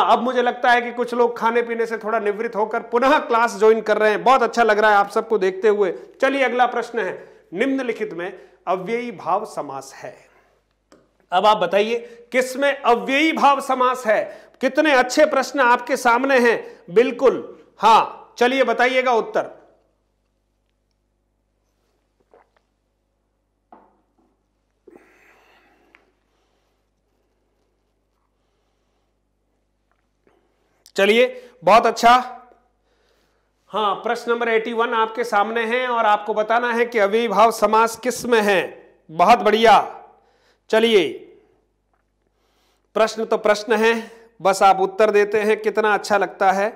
अब मुझे लगता है कि कुछ लोग खाने पीने से थोड़ा निवृत्त होकर पुनः क्लास ज्वाइन कर रहे हैं। बहुत अच्छा लग रहा है आप सबको देखते हुए। चलिए अगला प्रश्न है, निम्नलिखित में अव्ययी भाव समास है। अब आप बताइए किसमें अव्ययी भाव समास है। कितने अच्छे प्रश्न आपके सामने हैं। बिल्कुल, हाँ, चलिए बताइएगा उत्तर। चलिए बहुत अच्छा। हाँ, प्रश्न नंबर 81 आपके सामने है और आपको बताना है कि अव्ययी भाव समास किस में है। बहुत बढ़िया। चलिए, प्रश्न तो प्रश्न है, बस आप उत्तर देते हैं, कितना अच्छा लगता है।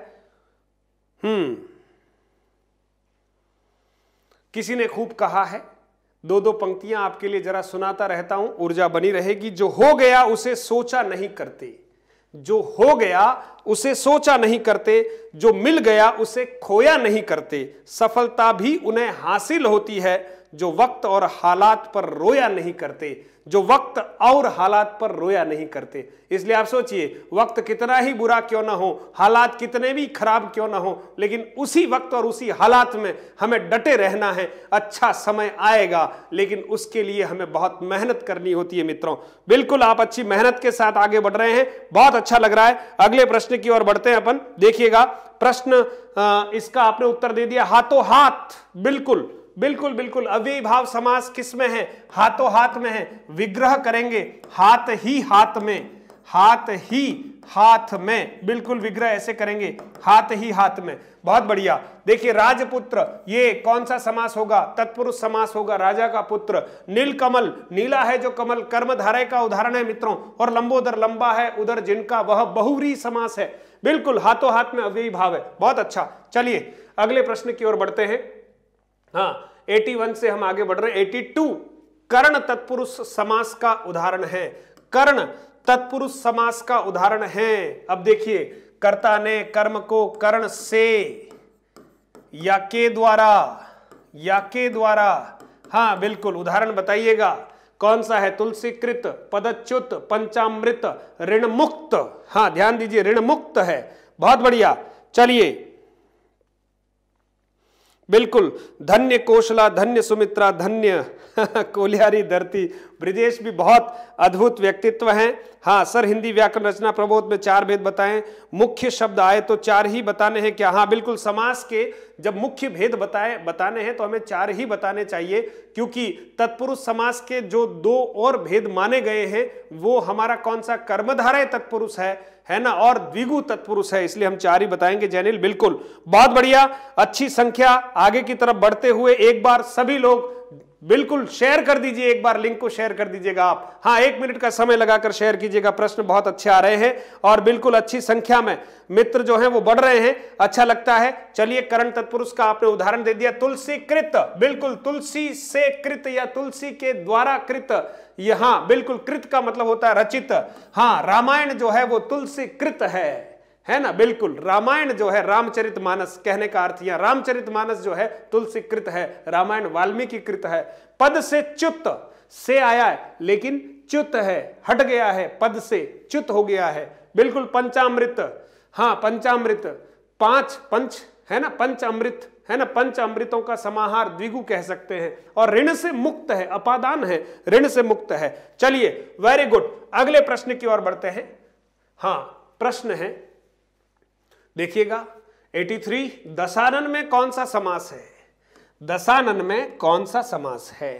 किसी ने खूब कहा है, दो दो पंक्तियां आपके लिए जरा सुनाता रहता हूं, ऊर्जा बनी रहेगी। जो हो गया उसे सोचा नहीं करते, जो हो गया उसे सोचा नहीं करते, जो मिल गया उसे खोया नहीं करते, सफलता भी उन्हें हासिल होती है जो वक्त और हालात पर रोया नहीं करते, जो वक्त और हालात पर रोया नहीं करते। इसलिए आप सोचिए, वक्त कितना ही बुरा क्यों ना हो, हालात कितने भी खराब क्यों ना हो, लेकिन उसी वक्त और उसी हालात में हमें डटे रहना है। अच्छा समय आएगा, लेकिन उसके लिए हमें बहुत मेहनत करनी होती है मित्रों। बिल्कुल आप अच्छी मेहनत के साथ आगे बढ़ रहे हैं, बहुत अच्छा लग रहा है। अगले प्रश्न की ओर बढ़ते हैं अपन। देखिएगा प्रश्न, इसका आपने उत्तर दे दिया हाथों हाथ। बिल्कुल बिल्कुल बिल्कुल, अव्ययी भाव समास किस में है? हाथों हाथ में है। विग्रह करेंगे हाथ ही हाथ में, हाथ ही हाथ में, बिल्कुल विग्रह ऐसे करेंगे, हाथ ही हाथ में। बहुत बढ़िया। देखिए राजपुत्र, ये कौन सा समास होगा? तत्पुरुष समास होगा, राजा का पुत्र। नीलकमल, नीला है जो कमल, कर्मधारय का उदाहरण है मित्रों। और लंबोदर, लंबा है उधर जिनका, वह बहुव्रीहि समास है। बिल्कुल हाथों हाथ में अव्ययी भाव है। बहुत अच्छा। चलिए अगले प्रश्न की ओर बढ़ते हैं। हाँ, 81 से हम आगे बढ़ रहे हैं। 82 कर्ण तत्पुरुष समास का उदाहरण है। कर्ण तत्पुरुष समास का उदाहरण है। अब देखिए, कर्ता ने कर्म को कर्ण से या के द्वारा, या के द्वारा, हाँ बिल्कुल, उदाहरण बताइएगा कौन सा है? तुलसीकृत, पदच्युत, पंचामृत, ऋण मुक्त। हाँ ध्यान दीजिए, ऋण मुक्त है। बहुत बढ़िया। चलिए बिल्कुल, धन्य कोशला, धन्य सुमित्रा, धन्य कोलियारी धरती। ब्रिजेश भी बहुत अद्भुत व्यक्तित्व हैं। हाँ सर, हिंदी व्याकरण रचना प्रबोध में 4 भेद बताएं। मुख्य शब्द आए तो 4 ही बताने हैं क्या? हाँ बिल्कुल, समास के जब मुख्य भेद बताने हैं तो हमें 4 ही बताने चाहिए, क्योंकि तत्पुरुष समास के जो 2 और भेद माने गए हैं वो हमारा कौन सा? कर्मधारय तत्पुरुष है ना, और द्विगु तत्पुरुष है, इसलिए हम 4 ही बताएंगे। जैनिल बिल्कुल, बहुत बढ़िया, अच्छी संख्या। आगे की तरफ बढ़ते हुए एक बार सभी लोग बिल्कुल शेयर कर दीजिए, एक बार लिंक को शेयर कर दीजिएगा आप। हाँ, 1 मिनट का समय लगाकर शेयर कीजिएगा। प्रश्न बहुत अच्छे आ रहे हैं और बिल्कुल अच्छी संख्या में मित्र जो हैं वो बढ़ रहे हैं, अच्छा लगता है। चलिए, कर्ण तत्पुरुष का आपने उदाहरण दे दिया, तुलसी कृत। बिल्कुल, तुलसी से कृत या तुलसी के द्वारा कृत। यहां बिल्कुल, कृत का मतलब होता है रचित। हाँ, रामायण जो है वो तुलसी कृत है ना। बिल्कुल, रामायण जो है, रामचरितमानस कहने का अर्थ यह, रामचरितमानस जो है तुलसी कृत है, रामायण वाल्मीकि कृत है। पद से च्युत, से आया है लेकिन च्युत है, हट गया है, पद से च्युत हो गया है। बिल्कुल, पंचामृत, हाँ पंचामृत, 5 पंच है ना, पंच अमृत है ना, पंच अमृतों का समाहार द्विगु कह सकते हैं। और ऋण से मुक्त है, अपादान है, ऋण से मुक्त है। चलिए वेरी गुड, अगले प्रश्न की ओर बढ़ते हैं। हाँ, प्रश्न है देखिएगा 83, दशानन में कौन सा समास है? दशानन में कौन सा समास है?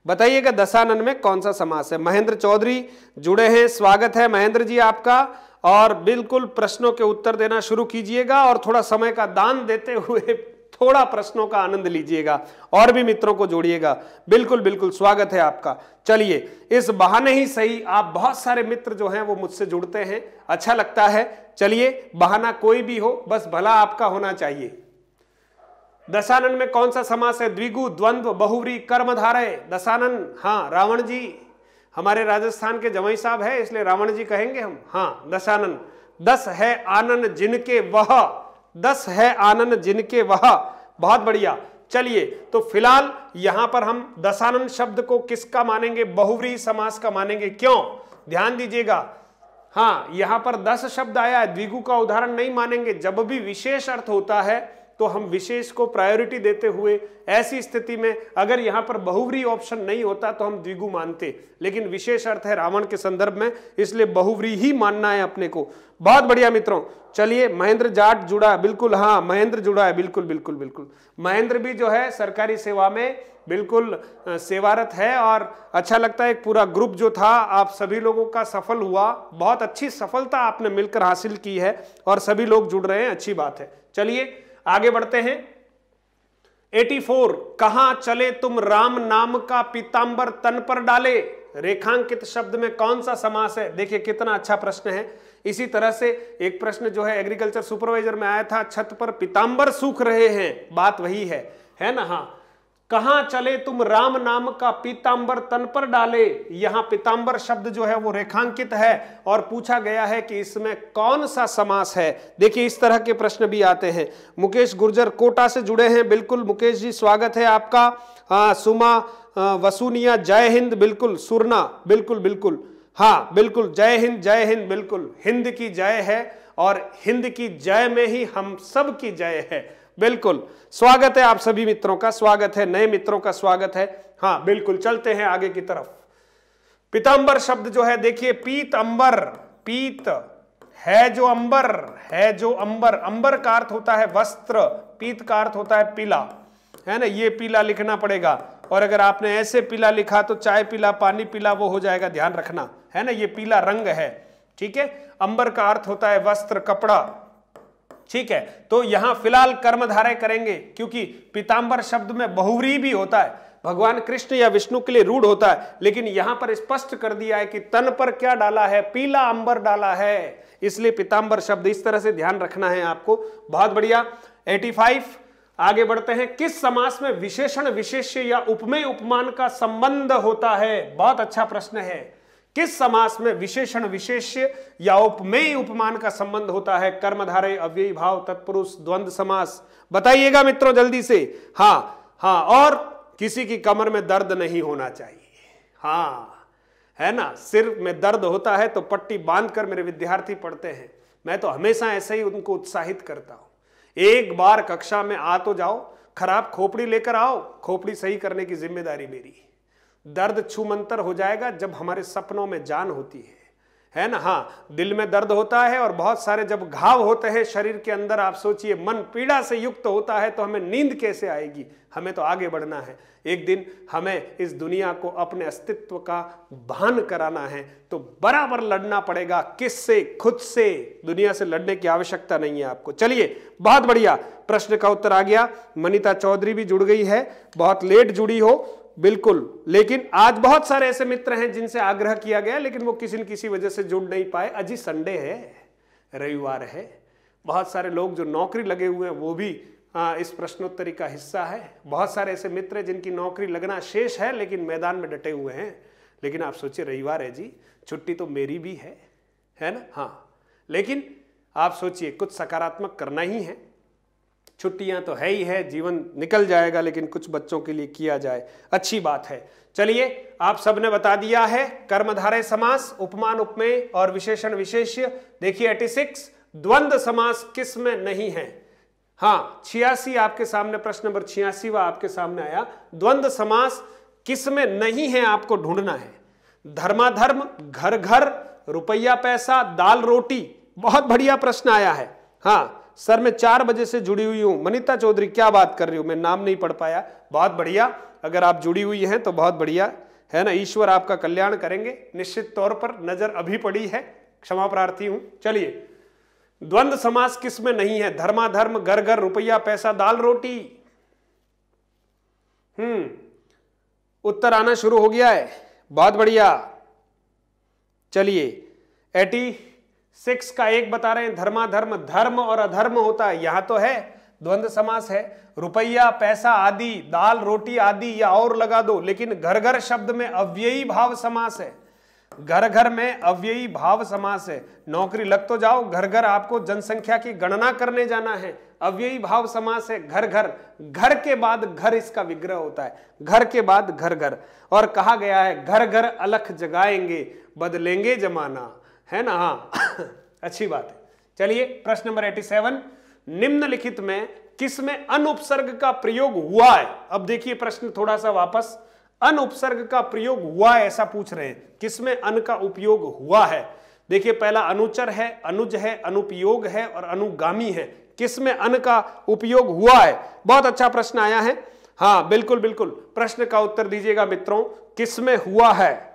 बताइएगा, दशानन में कौन सा समास है? महेंद्र चौधरी जुड़े हैं, स्वागत है महेंद्र जी आपका। और बिल्कुल प्रश्नों के उत्तर देना शुरू कीजिएगा और थोड़ा समय का दान देते हुए थोड़ा प्रश्नों का आनंद लीजिएगा और भी मित्रों को जोड़िएगा। बिल्कुल बिल्कुल, स्वागत है आपका। चलिए, इस बहाने ही सही आप बहुत सारे मित्र जो हैं वो मुझसे जुड़ते हैं, अच्छा लगता है। चलिए, बहाना कोई भी हो, बस भला आपका होना चाहिए। दशानन में कौन सा समास है? द्विगु, द्वंद्व, बहुव्रीहि, कर्मधारय। दशानन, हाँ रावण जी, हमारे राजस्थान के जमाई साहब है इसलिए रावण जी कहेंगे हम। हाँ, दशानन। 10 है आनन जिनके वह, 10 है आनन जिनके वह। बहुत बढ़िया। चलिए, तो फिलहाल यहां पर हम दशानन शब्द को किसका मानेंगे? बहुव्रीहि समास का मानेंगे। क्यों? ध्यान दीजिएगा। हाँ, यहां पर 10 शब्द आया है, द्विगु का उदाहरण नहीं मानेंगे। जब भी विशेष अर्थ होता है तो हम विशेष को प्रायोरिटी देते हुए, ऐसी स्थिति में अगर यहां पर बहुव्रीहि ऑप्शन नहीं होता तो हम द्विगु मानते, लेकिन विशेष अर्थ है रावण के संदर्भ में, इसलिए बहुव्रीहि ही मानना है अपने को। बहुत बढ़िया मित्रों, चलिए महेंद्र जाट जुड़ा, बिल्कुल हाँ महेंद्र जुड़ा है, बिल्कुल बिल्कुल बिल्कुल। महेंद्र भी जो है सरकारी सेवा में बिल्कुल सेवारत है और अच्छा लगता है। एक पूरा ग्रुप जो था आप सभी लोगों का सफल हुआ, बहुत अच्छी सफलता आपने मिलकर हासिल की है और सभी लोग जुड़ रहे हैं, अच्छी बात है। चलिए आगे बढ़ते हैं। 84, कहां चले तुम राम नाम का पीतांबर तन पर डाले, रेखांकित शब्द में कौन सा समास है? देखिए कितना अच्छा प्रश्न है। इसी तरह से एक प्रश्न जो है एग्रीकल्चर सुपरवाइजर में आया था, छत पर पीतांबर सूख रहे हैं, बात वही है ना। हाँ, कहां चले तुम राम नाम का पीतांबर तन पर डाले, यहां पीतांबर शब्द जो है वो रेखांकित है और पूछा गया है कि इसमें कौन सा समास है। देखिए इस तरह के प्रश्न भी आते हैं। मुकेश गुर्जर कोटा से जुड़े हैं, बिल्कुल मुकेश जी स्वागत है आपका। सुमा वसूनिया जय हिंद, बिल्कुल। सुरना बिल्कुल बिल्कुल, हाँ बिल्कुल, जय हिंद बिल्कुल। हिंद की जय है और हिंद की जय में ही हम सब की जय है, बिल्कुल। स्वागत है आप सभी मित्रों का, स्वागत है, नए मित्रों का स्वागत है। हाँ बिल्कुल, चलते हैं आगे की तरफ। पीतांबर शब्द जो है देखिए, पीत अंबर, पीत है जो अंबर, है जो अंबर, अंबर का अर्थ होता है वस्त्र, पीत का अर्थ होता है पीला, है ना। ये पीला लिखना पड़ेगा और अगर आपने ऐसे पीला लिखा तो चाय पीला, पानी पीला वो हो जाएगा, ध्यान रखना, है ना। ये पीला रंग है, ठीक है। अंबर का अर्थ होता है वस्त्र, कपड़ा, ठीक है। तो यहां फिलहाल कर्मधारय करेंगे क्योंकि पीतांबर शब्द में बहुव्रीहि भी होता है, भगवान कृष्ण या विष्णु के लिए रूढ़ होता है, लेकिन यहां पर स्पष्ट कर दिया है कि तन पर क्या डाला है, पीला अंबर डाला है, इसलिए पीतांबर शब्द, इस तरह से ध्यान रखना है आपको। बहुत बढ़िया। 85, आगे बढ़ते हैं। किस समास में विशेषण विशेष्य या उपमेय उपमान का संबंध होता है? बहुत अच्छा प्रश्न है। किस समास में विशेषण विशेष्य या उपमेय उपमान का संबंध होता है? कर्मधारय, अव्ययी भाव, तत्पुरुष, द्वंद्व समास, बताइएगा मित्रों जल्दी से। हाँ हाँ, और किसी की कमर में दर्द नहीं होना चाहिए, हाँ, है ना। सिर में दर्द होता है तो पट्टी बांधकर मेरे विद्यार्थी पढ़ते हैं, मैं तो हमेशा ऐसे ही उनको उत्साहित करता हूं। एक बार कक्षा में आ तो जाओ, खराब खोपड़ी लेकर आओ, खोपड़ी सही करने की जिम्मेदारी मेरी। दर्द छूमंतर हो जाएगा जब हमारे सपनों में जान होती है ना। हाँ, दिल में दर्द होता है और बहुत सारे जब घाव होते हैं शरीर के अंदर, आप सोचिए मन पीड़ा से युक्त होता है तो हमें नींद कैसे आएगी? हमें तो आगे बढ़ना है। एक दिन हमें इस दुनिया को अपने अस्तित्व का भान कराना है तो बराबर लड़ना पड़ेगा। किससे? खुद से। दुनिया से लड़ने की आवश्यकता नहीं है आपको। चलिए, बहुत बढ़िया, प्रश्न का उत्तर आ गया। मनीता चौधरी भी जुड़ गई है, बहुत लेट जुड़ी हो, बिल्कुल, लेकिन आज बहुत सारे ऐसे मित्र हैं जिनसे आग्रह किया गया लेकिन वो किसी न किसी वजह से जुड़ नहीं पाए। अजी संडे है, रविवार है, बहुत सारे लोग जो नौकरी लगे हुए हैं वो भी इस प्रश्नोत्तरी का हिस्सा है। बहुत सारे ऐसे मित्र हैं जिनकी नौकरी लगना शेष है लेकिन मैदान में डटे हुए हैं। लेकिन आप सोचिए, रविवार है जी, छुट्टी तो मेरी भी है ना। हाँ, लेकिन आप सोचिए कुछ सकारात्मक करना ही है। छुट्टियां तो है ही है, जीवन निकल जाएगा, लेकिन कुछ बच्चों के लिए किया जाए, अच्छी बात है। चलिए, आप सबने बता दिया है कर्मधारय समास, उपमान उपमेय और विशेषण विशेष्य। देखिए 86, द्वंद्व समास किस में नहीं है? हाँ, 86 आपके सामने, प्रश्न नंबर 86 आपके सामने आया। द्वंद्व समास किस में नहीं है आपको ढूंढना है। धर्माधर्म, घर घर, रुपया पैसा, दाल रोटी, बहुत बढ़िया प्रश्न आया है। हाँ सर, मैं 4 बजे से जुड़ी हुई हूं। मनीता चौधरी, क्या बात कर रही हूं, मैं नाम नहीं पढ़ पाया। बहुत बढ़िया, अगर आप जुड़ी हुई हैं तो बहुत बढ़िया, है ना। ईश्वर आपका कल्याण करेंगे, निश्चित तौर पर नजर अभी पड़ी है, क्षमा प्रार्थी हूं। चलिए, द्वंद्व समास किस में नहीं है? धर्माधर्म, घर घर, रुपया पैसा, दाल रोटी। उत्तर आना शुरू हो गया है, बहुत बढ़िया। चलिए, 86 का एक बता रहे हैं, धर्माधर्म, धर्म और अधर्म होता है, यहां तो है द्वंद्व समास है। रुपया पैसा आदि, दाल रोटी आदि, या और लगा दो, लेकिन घर घर शब्द में अव्ययी भाव समास है। घर घर में अव्ययी भाव समास है। नौकरी लग तो जाओ, घर घर आपको जनसंख्या की गणना करने जाना है, अव्ययी भाव समास है। घर घर, घर के बाद घर इसका विग्रह होता है, घर के बाद घर घर। और कहा गया है घर घर अलख जगाएंगे, बदलेंगे जमाना, है ना। हाँ अच्छी बात है। चलिए प्रश्न नंबर 87, निम्नलिखित में किसमें अनुपसर्ग का प्रयोग हुआ है। अब देखिए प्रश्न थोड़ा सा वापस, अनुपसर्ग का प्रयोग हुआ है ऐसा पूछ रहे हैं, किसमें अन का उपयोग हुआ है। देखिए पहला अनुचर है, अनुज है, अनुपयोग है और अनुगामी है। किसमें अन का उपयोग हुआ है। बहुत अच्छा प्रश्न आया है। हाँ बिल्कुल बिल्कुल, प्रश्न का उत्तर दीजिएगा मित्रों, किसमें हुआ है।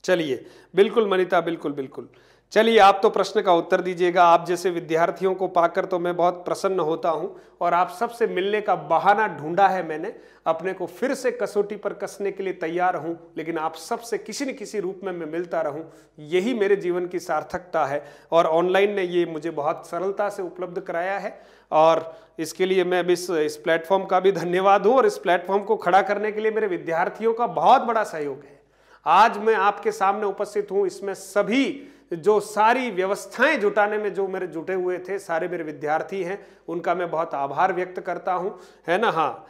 चलिए बिल्कुल मनीता, बिल्कुल बिल्कुल। चलिए आप तो प्रश्न का उत्तर दीजिएगा। आप जैसे विद्यार्थियों को पाकर तो मैं बहुत प्रसन्न होता हूं, और आप सबसे मिलने का बहाना ढूंढा है मैंने, अपने को फिर से कसौटी पर कसने के लिए तैयार हूं, लेकिन आप सबसे किसी न किसी रूप में मैं मिलता रहूं, यही मेरे जीवन की सार्थकता है। और ऑनलाइन ने ये मुझे बहुत सरलता से उपलब्ध कराया है, और इसके लिए मैं इस प्लेटफॉर्म का भी धन्यवाद हूँ। और इस प्लेटफॉर्म को खड़ा करने के लिए मेरे विद्यार्थियों का बहुत बड़ा सहयोग है। आज मैं आपके सामने उपस्थित हूं, इसमें सभी जो सारी व्यवस्थाएं जुटाने में जो मेरे जुटे हुए थे सारे मेरे विद्यार्थी हैं, उनका मैं बहुत आभार व्यक्त करता हूं, है ना। हाँ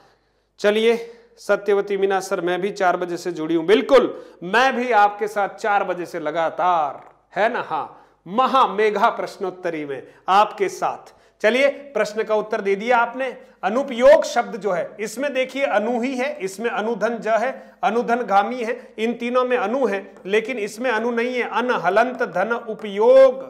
चलिए, सत्यवती मीना सर मैं भी 4 बजे से जुड़ी हूं। बिल्कुल, मैं भी आपके साथ 4 बजे से लगातार, है ना। हाँ, महा मेघा प्रश्नोत्तरी में आपके साथ। चलिए प्रश्न का उत्तर दे दिया आपने। अनुपयोग शब्द जो है, इसमें देखिए अनु ही है, इसमें अनुधन ज है, अनुधन गामी है, इन तीनों में अनु है, लेकिन इसमें अनु नहीं है। अन हलंत धन उपयोग,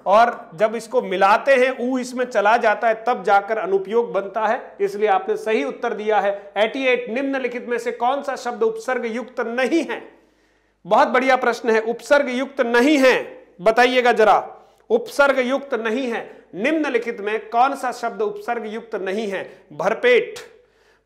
और जब इसको मिलाते हैं ऊ इसमें चला जाता है, तब जाकर अनुपयोग बनता है। इसलिए आपने सही उत्तर दिया है 88। निम्नलिखित में से कौन सा शब्द उपसर्ग युक्त नहीं है। बहुत बढ़िया प्रश्न है, उपसर्ग युक्त नहीं है, बताइएगा जरा। उपसर्ग युक्त नहीं है, निम्नलिखित में कौन सा शब्द उपसर्ग युक्त नहीं है। भरपेट,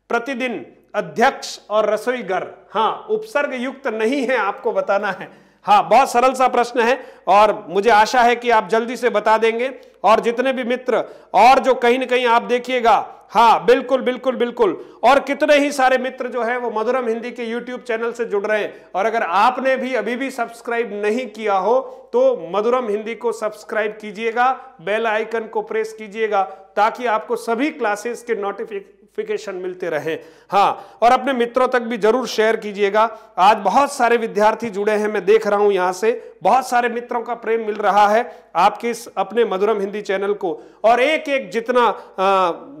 प्रतिदिन, अध्यक्ष और रसोई घर। हाँ, उपसर्ग युक्त नहीं है, आपको बताना है। हाँ, बहुत सरल सा प्रश्न है, और मुझे आशा है कि आप जल्दी से बता देंगे। और जितने भी मित्र और जो कहीं न कहीं आप देखिएगा, हाँ बिल्कुल बिल्कुल बिल्कुल, और कितने ही सारे मित्र जो है वो मधुरम हिंदी के YouTube चैनल से जुड़ रहे हैं। और अगर आपने भी अभी भी सब्सक्राइब नहीं किया हो तो मधुरम हिंदी को सब्सक्राइब कीजिएगा, बेल आइकन को प्रेस कीजिएगा, ताकि आपको सभी क्लासेस के नोटिफिकेशन मिलते रहे। हाँ, और अपने मित्रों तक भी जरूर शेयर कीजिएगा। आज बहुत सारे विद्यार्थी जुड़े हैं, मैं देख रहा हूं यहां से बहुत सारे मित्रों का प्रेम मिल रहा है आपके इस अपने मधुरम हिंदी चैनल को। और एक एक जितना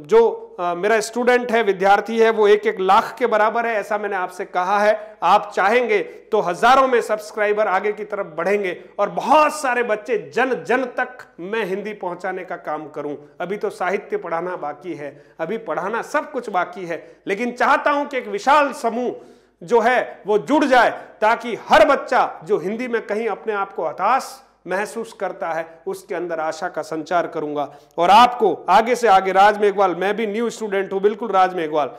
जो मेरा स्टूडेंट है, विद्यार्थी है, वो 1-1 लाख के बराबर है, ऐसा मैंने आपसे कहा है। आप चाहेंगे तो हजारों में सब्सक्राइबर आगे की तरफ बढ़ेंगे, और बहुत सारे बच्चे जन जन तक मैं हिंदी पहुंचाने का काम करूं। अभी तो साहित्य पढ़ाना बाकी है, अभी पढ़ाना सब कुछ बाकी है, लेकिन चाहता हूं कि एक विशाल समूह जो है वो जुड़ जाए, ताकि हर बच्चा जो हिंदी में कहीं अपने आप को हताश महसूस करता है, उसके अंदर आशा का संचार करूंगा। और आपको आगे से आगे, राज मेघवाल, मैं भी न्यू स्टूडेंट हूं, बिल्कुल राज मेघवाल,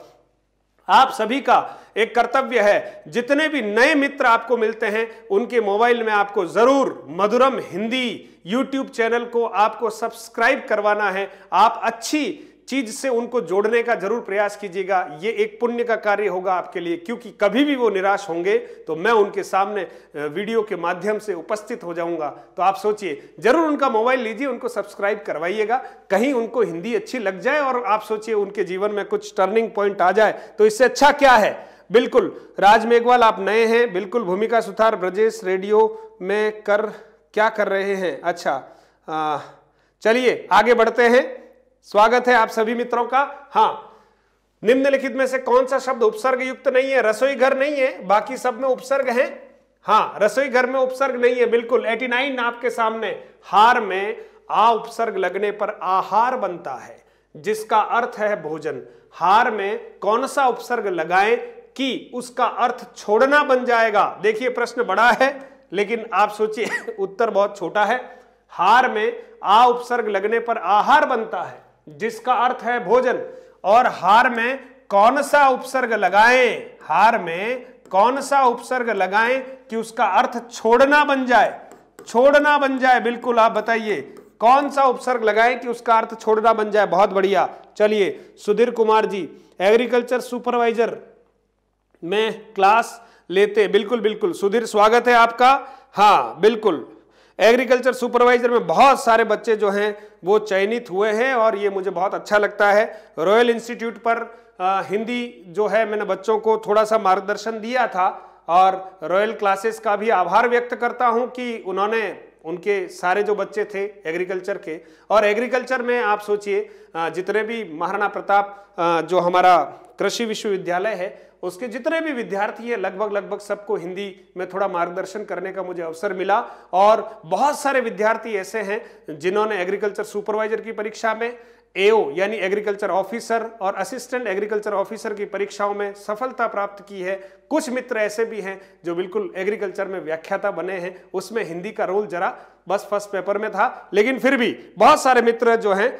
आप सभी का एक कर्तव्य है, जितने भी नए मित्र आपको मिलते हैं उनके मोबाइल में आपको जरूर मधुरम हिंदी YouTube चैनल को आपको सब्सक्राइब करवाना है। आप अच्छी चीज से उनको जोड़ने का जरूर प्रयास कीजिएगा। ये एक पुण्य का कार्य होगा आपके लिए, क्योंकि कभी भी वो निराश होंगे तो मैं उनके सामने वीडियो के माध्यम से उपस्थित हो जाऊंगा। तो आप सोचिए, जरूर उनका मोबाइल लीजिए, उनको सब्सक्राइब करवाइएगा, कहीं उनको हिंदी अच्छी लग जाए और आप सोचिए उनके जीवन में कुछ टर्निंग पॉइंट आ जाए, तो इससे अच्छा क्या है। बिल्कुल राज मेघवाल, आप नए हैं, बिल्कुल भूमिका सुथार ब्रजेश रेडियो में क्या कर रहे हैं। अच्छा, चलिए आगे बढ़ते हैं। स्वागत है आप सभी मित्रों का। हाँ, निम्नलिखित में से कौन सा शब्द उपसर्ग युक्त नहीं है। रसोई घर नहीं है, बाकी सब में उपसर्ग है। हाँ, रसोई घर में उपसर्ग नहीं है, बिल्कुल। 89 आपके सामने। हार में आ उपसर्ग लगने पर आहार बनता है, जिसका अर्थ है भोजन। हार में कौन सा उपसर्ग लगाएं कि उसका अर्थ छोड़ना बन जाएगा। देखिए प्रश्न बड़ा है, लेकिन आप सोचिए उत्तर बहुत छोटा है। हार में आ उपसर्ग लगने पर आहार बनता है, जिसका अर्थ है भोजन। और हार में कौन सा उपसर्ग लगाएं, हार में कौन सा उपसर्ग लगाएं कि उसका अर्थ छोड़ना बन जाए। छोड़ना बन जाए, बिल्कुल। आप बताइए कौन सा उपसर्ग लगाएं कि उसका अर्थ छोड़ना बन जाए। बहुत बढ़िया। चलिए सुधीर कुमार जी, एग्रीकल्चर सुपरवाइजर में क्लास लेते, बिल्कुल बिल्कुल सुधीर, स्वागत है आपका। हाँ बिल्कुल, एग्रीकल्चर सुपरवाइजर में बहुत सारे बच्चे जो हैं वो चयनित हुए हैं, और ये मुझे बहुत अच्छा लगता है। रॉयल इंस्टीट्यूट पर हिंदी जो है मैंने बच्चों को थोड़ा सा मार्गदर्शन दिया था, और रॉयल क्लासेस का भी आभार व्यक्त करता हूं कि उन्होंने, उनके सारे जो बच्चे थे एग्रीकल्चर के, और एग्रीकल्चर में आप सोचिए जितने भी महाराणा प्रताप जो हमारा कृषि विश्वविद्यालय है उसके जितने भी विद्यार्थी हैं लगभग सबको हिंदी में थोड़ा मार्गदर्शन करने का मुझे अवसर मिला। और बहुत सारे विद्यार्थी ऐसे हैं जिन्होंने एग्रीकल्चर सुपरवाइजर की परीक्षा में, एओ यानी एग्रीकल्चर ऑफिसर और असिस्टेंट एग्रीकल्चर ऑफिसर की परीक्षाओं में सफलता प्राप्त की है। कुछ मित्र ऐसे भी हैं जो बिल्कुल एग्रीकल्चर में व्याख्याता बने हैं, उसमें हिंदी का रोल जरा बस फर्स्ट पेपर में था, लेकिन फिर भी बहुत सारे मित्र जो हैं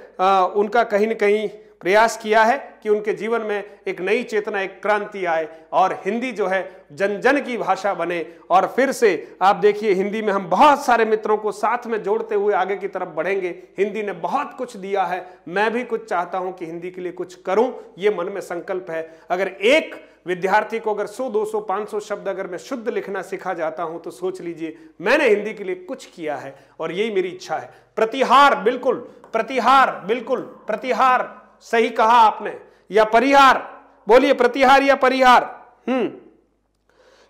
उनका कहीं न कहीं प्रयास किया है कि उनके जीवन में एक नई चेतना, एक क्रांति आए और हिंदी जो है जन जन की भाषा बने। और फिर से आप देखिए हिंदी में हम बहुत सारे मित्रों को साथ में जोड़ते हुए आगे की तरफ बढ़ेंगे। हिंदी ने बहुत कुछ दिया है, मैं भी कुछ चाहता हूं कि हिंदी के लिए कुछ करूं, ये मन में संकल्प है। अगर एक विद्यार्थी को अगर 100, 200, 500 शब्द अगर मैं शुद्ध लिखना सिखा जाता हूं तो सोच लीजिए मैंने हिंदी के लिए कुछ किया है, और यही मेरी इच्छा है। प्रतिहार, बिल्कुल प्रतिहार, बिल्कुल प्रतिहार सही कहा आपने, या परिहार, बोलिए प्रतिहार या परिहार।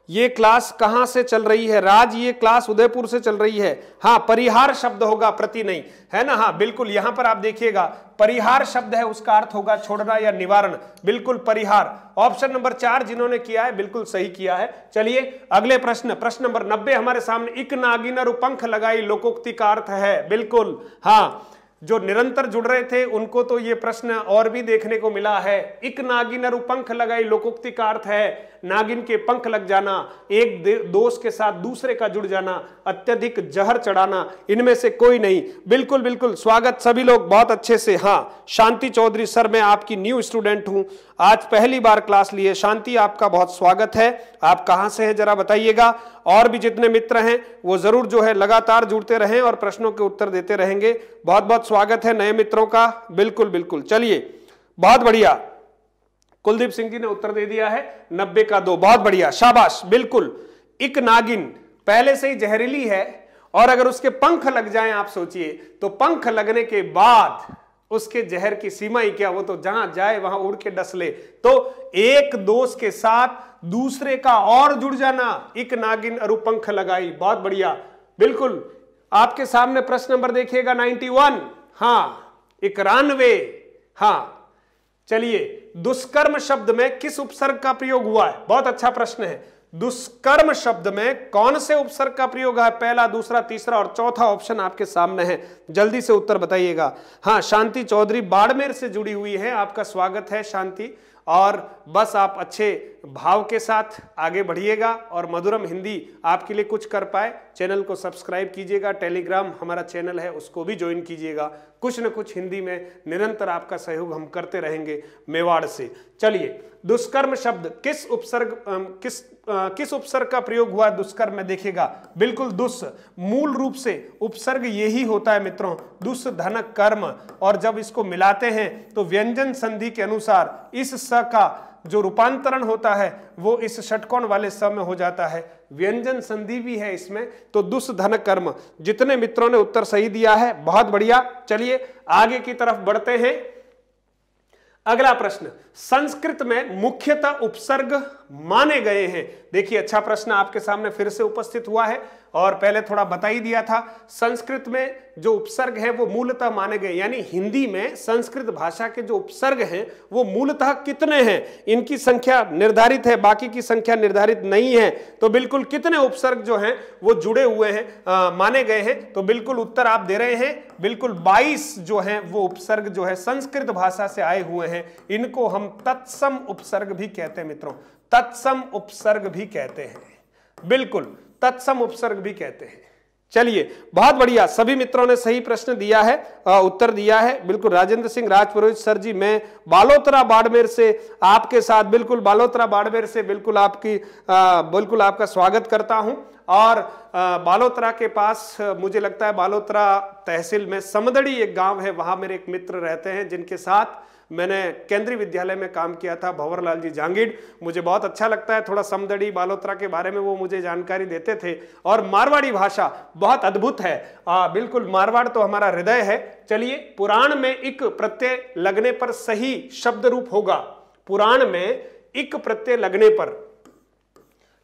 ये क्लास कहां से चल रही है राज? ये क्लास उदयपुर से चल रही है। हाँ, परिहार शब्द होगा, प्रति नहीं, है ना? हाँ बिल्कुल, यहां पर आप देखिएगा परिहार शब्द है, उसका अर्थ होगा छोड़ना या निवारण, बिल्कुल परिहार। ऑप्शन नंबर 4 जिन्होंने किया है बिल्कुल सही किया है। चलिए अगले प्रश्न, प्रश्न नंबर 90 हमारे सामने। इक नागिन पंख लगाई लोकोक्ति का अर्थ है, बिल्कुल हाँ, जो निरंतर जुड़ रहे थे उनको तो ये प्रश्न और भी देखने को मिला है। इक नागिन पंख लगाई लोकोक्ति का अर्थ है नागिन के पंख लग जाना, एक दोस्त के साथ दूसरे का जुड़ जाना, अत्यधिक जहर चढ़ाना, इनमें से कोई नहीं। बिल्कुल बिल्कुल, स्वागत सभी लोग बहुत अच्छे से। हाँ, शांति चौधरी सर, मैं आपकी न्यू स्टूडेंट हूं, आज पहली बार क्लास लिए। शांति, आपका बहुत स्वागत है। आप कहां से हैं जरा बताइएगा। और भी जितने मित्र हैं वो जरूर जो है लगातार जुड़ते रहें और प्रश्नों के उत्तर देते रहेंगे। बहुत बहुत स्वागत है नए मित्रों का। बिल्कुल बिल्कुल, चलिए बहुत बढ़िया। कुलदीप सिंह जी ने उत्तर दे दिया है 90 का 2, बहुत बढ़िया, शाबाश। बिल्कुल, एक नागिन पहले से ही जहरीली है और अगर उसके पंख लग जाएं, आप सोचिए, तो पंख लगने के बाद उसके जहर की सीमा ही क्या, वो तो जहां जाए वहां उड़ के डस ले। तो एक दोस्त के साथ दूसरे का और जुड़ जाना, एक नागिन अरु पंख लगाई, बहुत बढ़िया। बिल्कुल, आपके सामने प्रश्न नंबर देखिएगा 91। हाँ, 91। हाँ, चलिए, दुष्कर्म शब्द में किस उपसर्ग का प्रयोग हुआ है? बहुत अच्छा प्रश्न है। दुष्कर्म शब्द में कौन से उपसर्ग का प्रयोग है? पहला, दूसरा, तीसरा और चौथा ऑप्शन आपके सामने है, जल्दी से उत्तर बताइएगा। हाँ, शांति चौधरी बाड़मेर से जुड़ी हुई है, आपका स्वागत है शांति। और बस आप अच्छे भाव के साथ आगे बढ़िएगा और मधुरम हिंदी आपके लिए कुछ कर पाए। चैनल को सब्सक्राइब कीजिएगा, टेलीग्राम हमारा चैनल है उसको भी ज्वाइन कीजिएगा। कुछ न कुछ हिंदी में निरंतर आपका सहयोग हम करते रहेंगे मेवाड़ से। चलिए, दुष्कर्म शब्द किस उपसर्ग का प्रयोग हुआ दुष्कर्म में? देखिएगा, बिल्कुल दुष्, मूल रूप से उपसर्ग यही होता है मित्रों, दुष् धन कर्म। और जब इसको मिलाते हैं तो व्यंजन संधि के अनुसार इस स का जो रूपांतरण होता है वो इस षटकोण वाले स में हो जाता है। व्यंजन संधि भी है इसमें, तो दुष् धन कर्म। जितने मित्रों ने उत्तर सही दिया है बहुत बढ़िया। चलिए आगे की तरफ बढ़ते हैं। अगला प्रश्न, संस्कृत में मुख्यतः उपसर्ग माने गए हैं। देखिए, अच्छा प्रश्न आपके सामने फिर से उपस्थित हुआ है और पहले थोड़ा बता ही दिया था। संस्कृत में जो उपसर्ग है वो मूलतः माने गए, यानी हिंदी में संस्कृत भाषा के जो उपसर्ग हैं वो मूलतः कितने हैं, इनकी संख्या निर्धारित है, बाकी की संख्या निर्धारित नहीं है। तो बिल्कुल कितने उपसर्ग जो हैं वो जुड़े हुए हैं, माने गए हैं। तो बिल्कुल उत्तर आप दे रहे हैं, बिल्कुल 22 जो हैं वो उपसर्ग जो है संस्कृत भाषा से आए हुए हैं। इनको हम तत्सम उपसर्ग भी कहते हैं मित्रों, तत्सम उपसर्ग भी कहते हैं, बिल्कुल तत्सम उपसर्ग भी कहते हैं। चलिए, बहुत बढ़िया, सभी मित्रों ने सही प्रश्न दिया है, उत्तर दिया है। बिल्कुल, राजेंद्र सिंह राजपुरोहित सर जी, मैं बालोतरा बाड़मेर से आपके साथ, बिल्कुल बालोतरा बाड़मेर से बिल्कुल आपका स्वागत करता हूं। और बालोतरा के पास मुझे लगता है बालोतरा तहसील में समदड़ी एक गांव है, वहां मेरे एक मित्र रहते हैं जिनके साथ मैंने केंद्रीय विद्यालय में काम किया था, भंवरलाल जी जांगीड़। मुझे बहुत अच्छा लगता है, थोड़ा समदड़ी बालोतरा के बारे में वो मुझे जानकारी देते थे। और मारवाड़ी भाषा बहुत अद्भुत है, बिल्कुल मारवाड़ तो हमारा हृदय है। चलिए, पुराण में इक प्रत्यय लगने पर सही शब्द रूप होगा, पुराण में इक प्रत्यय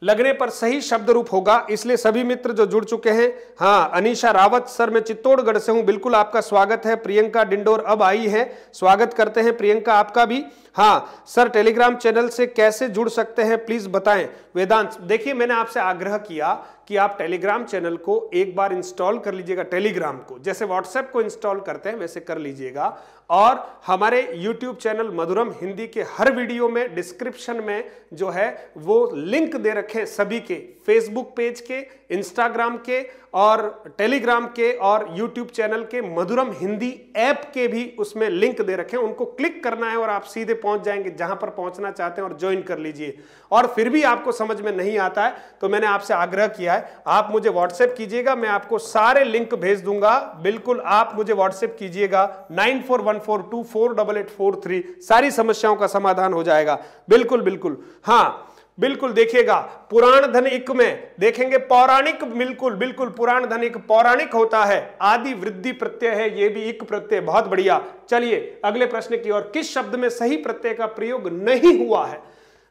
लगने पर सही शब्द रूप होगा। इसलिए सभी मित्र जो जुड़ चुके हैं, हाँ अनीशा रावत सर मैं चित्तौड़गढ़ से हूं, बिल्कुल आपका स्वागत है। प्रियंका डिंडोर अब आई है, स्वागत करते हैं प्रियंका आपका भी। हाँ सर टेलीग्राम चैनल से कैसे जुड़ सकते हैं प्लीज बताएं। वेदांत, देखिए मैंने आपसे आग्रह किया कि आप टेलीग्राम चैनल को एक बार इंस्टॉल कर लीजिएगा, टेलीग्राम को जैसे व्हाट्सएप को इंस्टॉल करते हैं वैसे कर लीजिएगा। और हमारे यूट्यूब चैनल मधुरम हिंदी के हर वीडियो में डिस्क्रिप्शन में जो है वो लिंक दे रखे सभी के, फेसबुक पेज के, इंस्टाग्राम के और टेलीग्राम के और यूट्यूब चैनल के, मधुरम हिंदी ऐप के भी उसमें लिंक दे रखे हैं। उनको क्लिक करना है और आप सीधे पहुंच जाएंगे जहां पर पहुंचना चाहते हैं और ज्वाइन कर लीजिए। और फिर भी आपको समझ में नहीं आता है तो मैंने आपसे आग्रह किया है, आप मुझे व्हाट्सएप कीजिएगा, मैं आपको सारे लिंक भेज दूंगा। बिल्कुल आप मुझे व्हाट्सएप कीजिएगा 9414248843, सारी समस्याओं का समाधान हो जाएगा। बिल्कुल बिल्कुल, हाँ बिल्कुल देखिएगा पुराण धन इक में देखेंगे पौराणिक, बिल्कुल बिल्कुल पुराण धन इक पौराणिक होता है, आदि वृद्धि प्रत्यय है, ये भी इक प्रत्यय, बहुत बढ़िया। चलिए अगले प्रश्न की ओर, किस शब्द में सही प्रत्यय का प्रयोग नहीं हुआ है?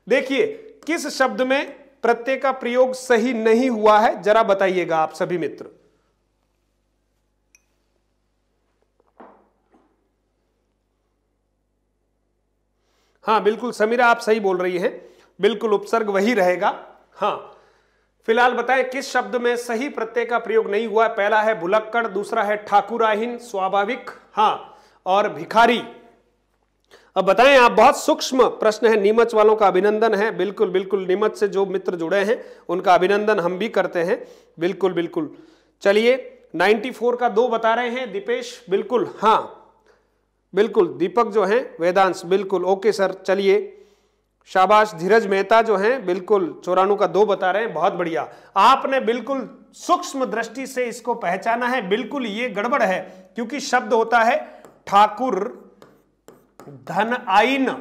देखिए किस शब्द में प्रत्यय का प्रयोग सही नहीं हुआ है जरा बताइएगा आप सभी मित्र। हाँ बिल्कुल समीरा आप सही बोल रही हैं, बिल्कुल उपसर्ग वही रहेगा। हाँ फिलहाल बताएं किस शब्द में सही प्रत्यय का प्रयोग नहीं हुआ है। पहला है भुलक्कड़, दूसरा है ठाकुराहीन, स्वाभाविक, हाँ और भिखारी। अब बताएं आप, बहुत सूक्ष्म प्रश्न है, नीमच वालों का अभिनंदन है। बिल्कुल बिल्कुल नीमच से जो मित्र जुड़े हैं उनका अभिनंदन हम भी करते हैं, बिल्कुल बिल्कुल। चलिए 94 का 2 बता रहे हैं दीपेश, बिल्कुल हाँ बिल्कुल। दीपक जो हैं वेदांश, बिल्कुल ओके सर। चलिए शाबाश। धीरज मेहता जो हैं बिल्कुल 94 का 2 बता रहे हैं, बहुत बढ़िया। आपने बिल्कुल सूक्ष्म दृष्टि से इसको पहचाना है। बिल्कुल ये गड़बड़ है क्योंकि शब्द होता है ठाकुर धन आइन,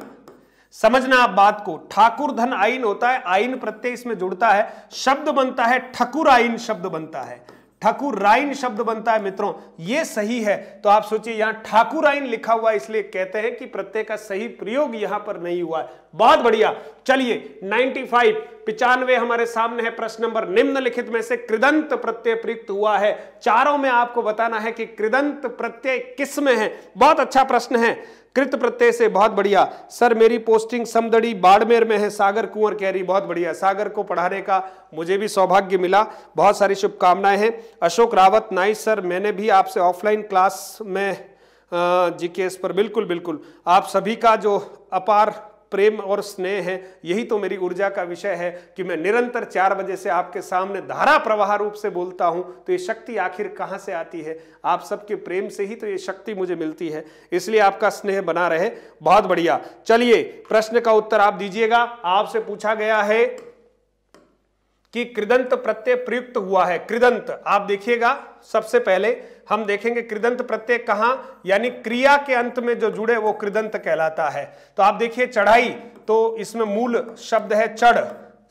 समझना आप बात को, ठाकुर धन आइन होता है, आइन प्रत्यय इसमें जुड़ता है, शब्द बनता है ठकुर आइन, शब्द बनता है ठकुराइन, शब्द बनता है मित्रों, ये सही है। तो आप सोचिए यहां ठाकुराइन लिखा हुआ है इसलिए कहते हैं कि प्रत्यय का सही प्रयोग यहां पर नहीं हुआ है। बहुत बढ़िया। चलिए 95 हमारे सामने है प्रश्न नंबर, निम्नलिखित में से कृदंत प्रत्यय प्रयुक्त हुआ है। चारों में आपको बताना है कि कृदंत प्रत्यय किस में है। बहुत अच्छा प्रश्न है, कृत प्रत्यय से, बहुत बढ़िया। सर मेरी पोस्टिंग समदड़ी बाड़मेर में है, सागर कुंवर कह रही, बहुत बढ़िया। सागर को पढ़ाने का मुझे भी सौभाग्य मिला, बहुत सारी शुभकामनाएं हैं। अशोक रावत, नाइस सर, मैंने भी आपसे ऑफलाइन क्लास में जीकेएस पर, बिल्कुल बिल्कुल। आप सभी का जो अपार प्रेम और स्नेह है, यही तो मेरी ऊर्जा का विषय है कि मैं निरंतर 4 बजे से आपके सामने धारा प्रवाह रूप से बोलता हूं। तो ये शक्ति आखिर कहां से आती है? आप सबके प्रेम से ही तो ये शक्ति मुझे मिलती है, इसलिए आपका स्नेह बना रहे। बहुत बढ़िया। चलिए प्रश्न का उत्तर आप दीजिएगा। आपसे पूछा गया है कि कृदंत प्रत्यय प्रयुक्त हुआ है। कृदंत आप देखिएगा, सबसे पहले हम देखेंगे कृदंत प्रत्यय कहां, यानी क्रिया के अंत में जो जुड़े वो कृदंत कहलाता है। तो आप देखिए चढ़ाई, तो इसमें मूल शब्द है चढ़,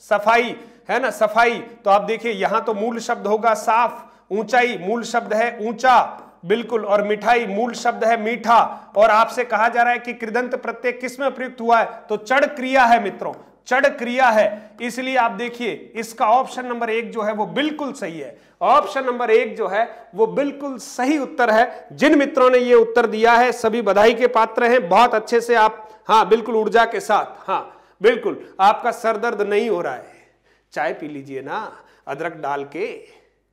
सफाई है ना, सफाई, तो आप देखिए यहां तो मूल शब्द होगा साफ। ऊंचाई मूल शब्द है ऊंचा, बिल्कुल। और मिठाई मूल शब्द है मीठा। और आपसे कहा जा रहा है कि कृदंत प्रत्यय किस में प्रयुक्त हुआ है, तो चढ़ क्रिया है मित्रों, चढ़ क्रिया है। इसलिए आप देखिए इसका ऑप्शन नंबर 1 जो है वो बिल्कुल सही है। ऑप्शन नंबर 1 जो है वो बिल्कुल सही उत्तर है। जिन मित्रों ने ये उत्तर दिया है सभी बधाई के पात्र हैं, बहुत अच्छे से आप, हाँ बिल्कुल ऊर्जा के साथ, हाँ बिल्कुल। आपका सर दर्द नहीं हो रहा है, चाय पी लीजिए ना अदरक डाल के,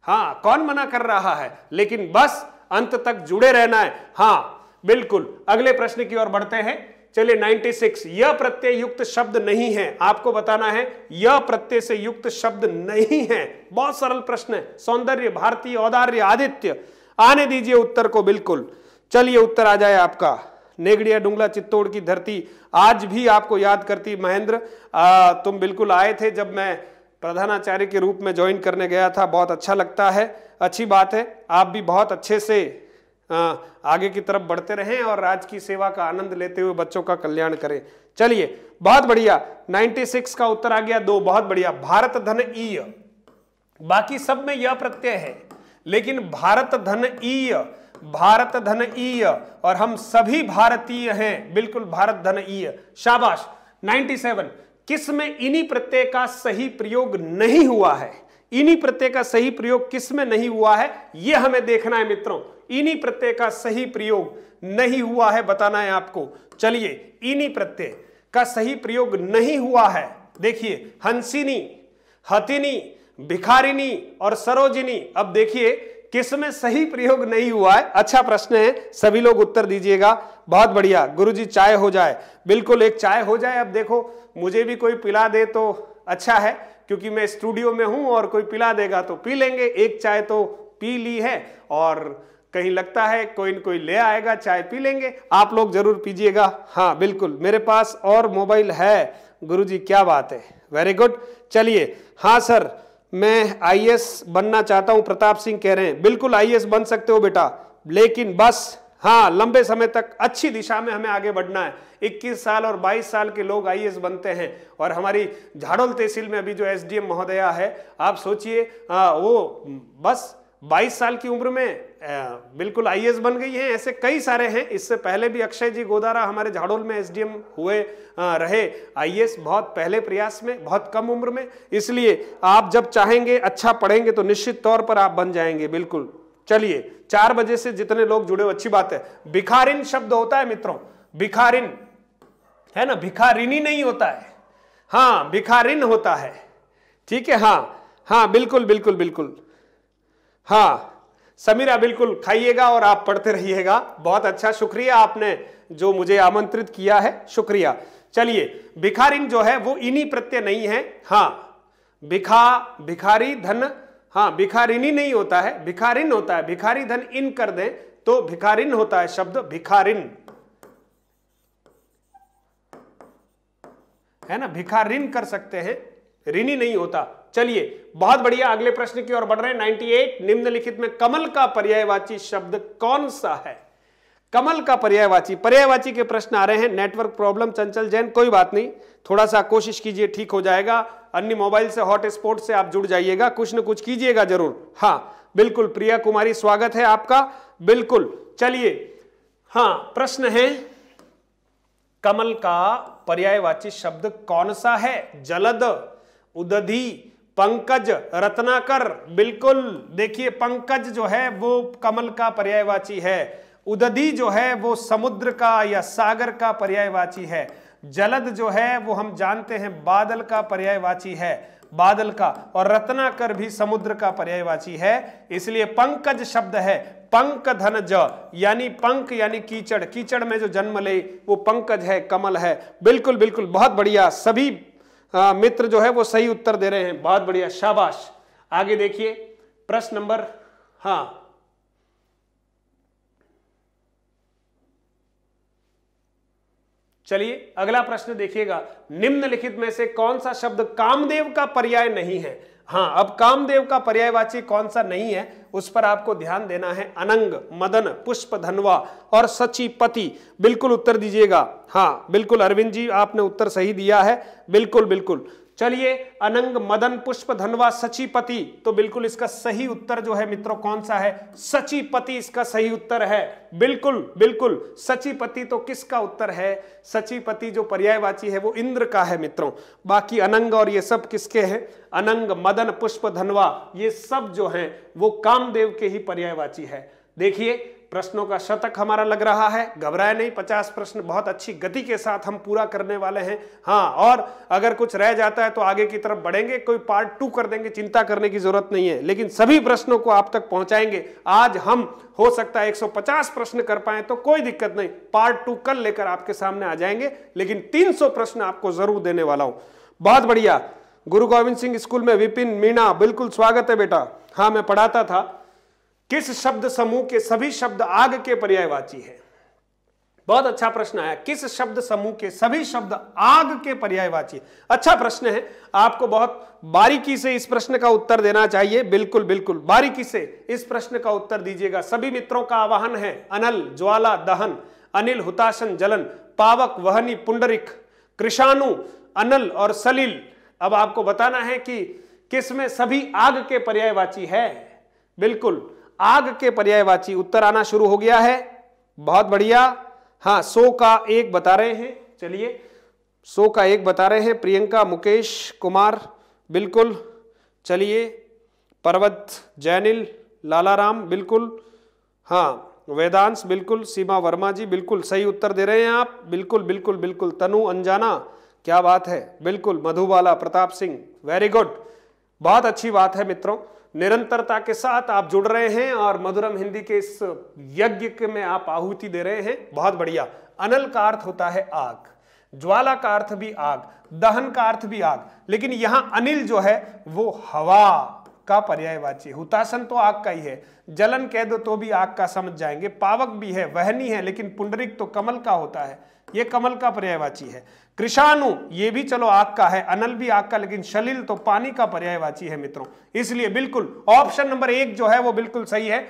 हाँ कौन मना कर रहा है, लेकिन बस अंत तक जुड़े रहना है। हाँ बिल्कुल। अगले प्रश्न की ओर बढ़ते हैं। चलिए 96, यह प्रत्यय युक्त शब्द नहीं है। आपको बताना है यह प्रत्यय से युक्त शब्द नहीं है। बहुत सरल प्रश्न है। सौंदर्य, भारतीय, औदार्य, आदित्य, आने दीजिए उत्तर को, बिल्कुल। चलिए उत्तर आ जाए आपका। नेगड़िया डुंगला चित्तौड़ की धरती आज भी आपको याद करती। महेंद्र तुम बिल्कुल आए थे जब मैं प्रधानाचार्य के रूप में ज्वाइन करने गया था, बहुत अच्छा लगता है, अच्छी बात है। आप भी बहुत अच्छे से आगे की तरफ बढ़ते रहें और राज्य की सेवा का आनंद लेते हुए बच्चों का कल्याण करें। चलिए बहुत बढ़िया। 96 का उत्तर आ गया 2, बहुत बढ़िया। भारत धन ईय, बाकी सब में यह प्रत्यय है लेकिन भारत धन ईय, भारत धन ईय, और हम सभी भारतीय हैं, बिल्कुल भारत धन ईय, शाबाश। 97 किस में इनी प्रत्यय का सही प्रयोग नहीं हुआ है? इनी प्रत्यय का सही प्रयोग किस में नहीं हुआ है, यह हमें देखना है मित्रों। इनी प्रत्यय का सही प्रयोग नहीं हुआ है, बताना है आपको। चलिए, इनी प्रत्यय का सही प्रयोग नहीं हुआ है। देखिए, हंसिनी, हथिनी, भिखारिनी और सरोजिनी। अब देखिए किस में सही प्रयोग नहीं हुआ है। अच्छा प्रश्न है, सभी लोग उत्तर दीजिएगा। बहुत बढ़िया गुरुजी, चाय हो जाए। बिल्कुल, एक चाय हो जाए। अब देखो, मुझे भी कोई पिला दे तो अच्छा है, क्योंकि मैं स्टूडियो में हूं और कोई पिला देगा तो पी लेंगे। एक चाय तो पी ली है और कहीं लगता है कोई न कोई ले आएगा, चाय पी लेंगे। आप लोग जरूर पीजिएगा। हाँ बिल्कुल, मेरे पास और मोबाइल है गुरुजी, क्या बात है, वेरी गुड। चलिए, हाँ सर मैं आईएएस बनना चाहता हूं, प्रताप सिंह कह रहे हैं। बिल्कुल आईएएस बन सकते हो बेटा, लेकिन बस हाँ लंबे समय तक अच्छी दिशा में हमें आगे बढ़ना है। 21 साल और 22 साल के लोग आईएएस बनते हैं, और हमारी झाड़ोल तहसील में अभी जो एसडीएम महोदया है, आप सोचिए वो बस 22 साल की उम्र में बिल्कुल आईएएस बन गई हैं। ऐसे कई सारे हैं। इससे पहले भी अक्षय जी गोदारा हमारे झाड़ोल में एसडीएम हुए रहे आईएएस, बहुत पहले प्रयास में, बहुत कम उम्र में। इसलिए आप जब चाहेंगे, अच्छा पढ़ेंगे तो निश्चित तौर पर आप बन जाएंगे। बिल्कुल। चलिए, 4 बजे से जितने लोग जुड़े हो अच्छी बात है। भिखारिन शब्द होता है मित्रों, भिखारिन है ना, भिखारिनी नहीं होता है। हाँ, भिखारिन होता है। ठीक है, हाँ हाँ बिल्कुल बिल्कुल बिल्कुल। हाँ समीरा, बिल्कुल खाइएगा और आप पढ़ते रहिएगा। बहुत अच्छा, शुक्रिया आपने जो मुझे आमंत्रित किया है, शुक्रिया। चलिए, भिखारिन जो है वो इनी प्रत्यय नहीं है। हाँ, भिखारी धन, हाँ भिखारिनी नहीं होता है, भिखारिन होता है। भिखारी धन इन कर दें तो भिखारिन होता है शब्द, भिखारिन है ना, भिखारिन कर सकते हैं, ऋणी नहीं होता। चलिए, बहुत बढ़िया, अगले प्रश्न की ओर बढ़ रहे हैं। 98 निम्नलिखित में कमल का पर्यायवाची शब्द कौन सा है? कमल का पर्यायवाची के प्रश्न आ रहे हैं। नेटवर्क प्रॉब्लम चंचल जैन, कोई बात नहीं, थोड़ा सा कोशिश कीजिए, ठीक हो जाएगा। अन्य मोबाइल से, हॉटस्पॉट से आप जुड़ जाइएगा, कुछ न कुछ कीजिएगा जरूर। हाँ बिल्कुल, प्रिया कुमारी स्वागत है आपका। बिल्कुल। चलिए, हाँ प्रश्न है, कमल का पर्यायवाची शब्द कौन सा है? जलद, उदधी, पंकज, रत्नाकर। बिल्कुल, देखिए पंकज जो है वो कमल का पर्यायवाची है। उदधी जो है वो समुद्र का या सागर का पर्यायवाची है। जलद जो है वो हम जानते हैं बादल का पर्यायवाची है, बादल का। और रत्नाकर भी समुद्र का पर्यायवाची है। इसलिए पंकज शब्द है पंक धन ज, यानी पंक यानी कीचड़, कीचड़ में जो जन्म ले वो पंकज है, कमल है। बिल्कुल बिल्कुल, बहुत बढ़िया। सभी मित्र जो है वो सही उत्तर दे रहे हैं, बहुत बढ़िया, शाबाश। आगे देखिए प्रश्न नंबर, हाँ चलिए अगला प्रश्न देखिएगा। निम्नलिखित में से कौन सा शब्द कामदेव का पर्याय नहीं है? हाँ, अब कामदेव का पर्यायवाची कौन सा नहीं है उस पर आपको ध्यान देना है। अनंग, मदन, पुष्प धनवा और सचीपति। बिल्कुल उत्तर दीजिएगा। हाँ बिल्कुल, अरविंद जी आपने उत्तर सही दिया है। बिल्कुल बिल्कुल। चलिए, अनंग, मदन, पुष्प धनवा, सचीपति, तो बिल्कुल इसका सही उत्तर जो है मित्रों कौन सा है? सचीपति इसका सही उत्तर है। बिल्कुल बिल्कुल, सचीपति तो किसका उत्तर है? सचीपति जो पर्यायवाची है वो इंद्र का है मित्रों। बाकी अनंग और ये सब किसके हैं? अनंग, मदन, पुष्प धनवा, ये सब जो हैं वो कामदेव के ही पर्यायवाची है। देखिए, प्रश्नों का शतक हमारा लग रहा है, घबराए नहीं। 50 प्रश्न बहुत अच्छी गति के साथ हम पूरा करने वाले हैं। हाँ, और अगर कुछ रह जाता है तो आगे की तरफ बढ़ेंगे, कोई पार्ट 2 कर देंगे, चिंता करने की जरूरत नहीं है, लेकिन सभी प्रश्नों को आप तक पहुंचाएंगे। आज हम हो सकता है 150 प्रश्न कर पाए तो कोई दिक्कत नहीं, पार्ट 2 कल लेकर आपके सामने आ जाएंगे, लेकिन 300 प्रश्न आपको जरूर देने वाला हूं। बहुत बढ़िया। गुरु गोविंद सिंह स्कूल में विपिन मीणा, बिल्कुल स्वागत है बेटा। हाँ, मैं पढ़ाता था। किस शब्द समूह के सभी शब्द आग के पर्यायवाची है? बहुत अच्छा प्रश्न आया। किस शब्द समूह के सभी शब्द आग के पर्यायवाची? अच्छा प्रश्न है, आपको बहुत बारीकी से इस प्रश्न का उत्तर देना चाहिए। बिल्कुल बिल्कुल, बारीकी से इस प्रश्न का उत्तर दीजिएगा। सभी मित्रों का आवाहन है। अनल, ज्वाला, दहन, अनिल, हुताशन, जलन, पावक, वहनी, पुंडरिक, कृषाणु, अनल और सलिल। अब आपको बताना है कि किसमें सभी आग के पर्यायवाची है। बिल्कुल, आग के पर्यायवाची। उत्तर आना शुरू हो गया है, बहुत बढ़िया। हाँ, 100 का 1 बता रहे हैं। चलिए, 100 का 1 बता रहे हैं। प्रियंका, मुकेश कुमार बिल्कुल। चलिए, पर्वत, जैनिल, लालाराम बिल्कुल, हाँ, वेदांश बिल्कुल, सीमा वर्मा जी बिल्कुल सही उत्तर दे रहे हैं आप, बिल्कुल बिल्कुल बिल्कुल। तनु अंजाना, क्या बात है, बिल्कुल। मधुबाला, प्रताप सिंह, वेरी गुड, बहुत अच्छी बात है मित्रों। निरंतरता के साथ आप जुड़ रहे हैं और मधुरम हिंदी के इस यज्ञ में आप आहुति दे रहे हैं, बहुत बढ़िया। अनल का अर्थ होता है आग, ज्वाला का अर्थ भी आग, दहन का अर्थ भी आग, लेकिन यहां अनिल जो है वो हवा का पर्यायवाची। हुतासन तो आग का ही है, जलन कह दो तो भी आग का समझ जाएंगे। पावक भी है, वहनी है, लेकिन पुंडरिक तो कमल का होता है, ये कमल का पर्यायवाची है। कृषाणु ये भी चलो आग का है, अनल भी आग का, लेकिन शलिल तो पानी का पर्यायवाची है मित्रों। इसलिए बिल्कुल ऑप्शन नंबर 1 जो है वो बिल्कुल सही है।